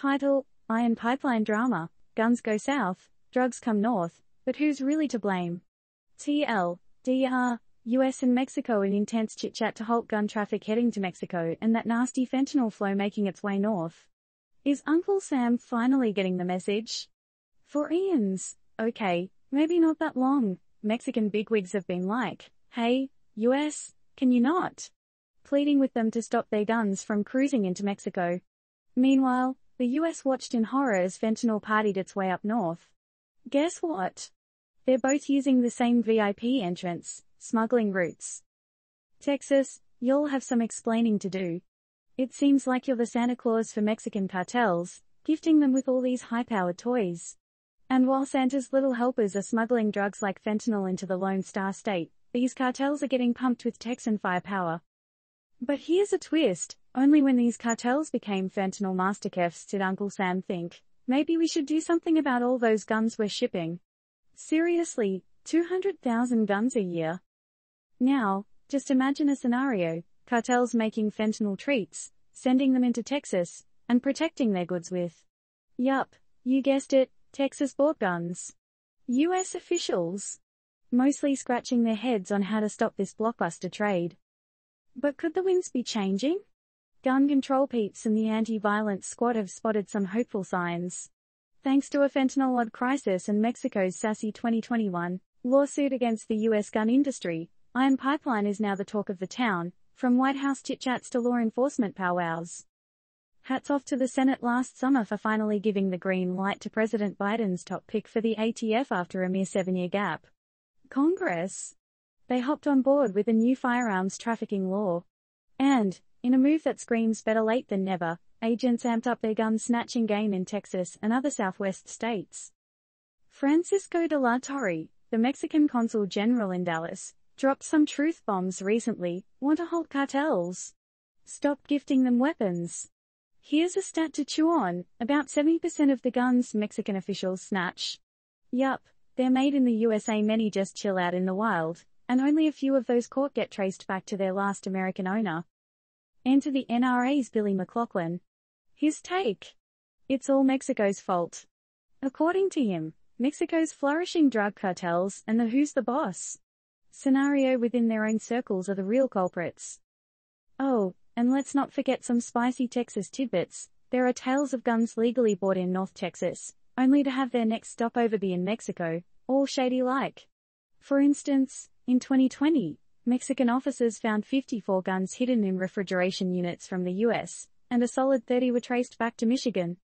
Title: Iron Pipeline Drama. Guns go south, drugs come north, but who's really to blame? TLDR: US and Mexico in intense chit-chat to halt gun traffic heading to Mexico and that nasty fentanyl flow making its way north. Is Uncle Sam finally getting the message? For eons, okay, maybe not that long, Mexican bigwigs have been like, hey, US, can you not? Pleading with them to stop their guns from cruising into Mexico. Meanwhile, the US watched in horror as fentanyl partied its way up north. Guess what? They're both using the same VIP entrance, smuggling routes. Texas, you'll have some explaining to do. It seems like you're the Santa Claus for Mexican cartels, gifting them with all these high-powered toys. And while Santa's little helpers are smuggling drugs like fentanyl into the Lone Star State, these cartels are getting pumped with Texan firepower. But here's a twist: only when these cartels became fentanyl masterchefs did Uncle Sam think, maybe we should do something about all those guns we're shipping. Seriously, 200,000 guns a year. Now, just imagine a scenario: cartels making fentanyl treats, sending them into Texas, and protecting their goods with. Yup, you guessed it, Texas-bought guns. US officials mostly scratching their heads on how to stop this blockbuster trade. But could the winds be changing? Gun control peeps and the anti-violence squad have spotted some hopeful signs. Thanks to a fentanyl crisis and Mexico's sassy 2021 lawsuit against the US gun industry, Iron Pipeline is now the talk of the town, from White House chit-chats to law enforcement powwows. Hats off to the Senate last summer for finally giving the green light to President Biden's top pick for the ATF after a mere 7-year gap. Congress, they hopped on board with a new firearms trafficking law. And, in a move that screams better late than never, agents amped up their gun-snatching game in Texas and other Southwest states. Francisco de la Torre, the Mexican consul general in Dallas, dropped some truth bombs recently. Want to halt cartels? Stop gifting them weapons. Here's a stat to chew on: about 70% of the guns Mexican officials snatch. Yup, they're made in the USA. Many just chill out in the wild, and only a few of those caught get traced back to their last American owner. Enter the NRA's Billy McLaughlin. His take: it's all Mexico's fault. According to him, Mexico's flourishing drug cartels and the who's the boss scenario within their own circles are the real culprits. Oh, and let's not forget some spicy Texas tidbits. There are tales of guns legally bought in North Texas, only to have their next stopover be in Mexico, all shady-like. For instance, in 2020, Mexican officers found 54 guns hidden in refrigeration units from the US, and a solid 30 were traced back to Michigan.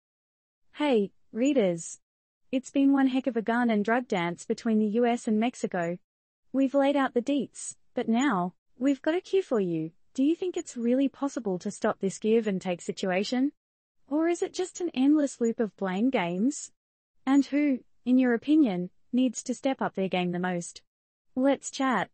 Hey, readers. It's been one heck of a gun and drug dance between the US and Mexico. We've laid out the deets, but now, we've got a cue for you. Do you think it's really possible to stop this give and take situation? Or is it just an endless loop of blame games? And who, in your opinion, needs to step up their game the most? Let's chat.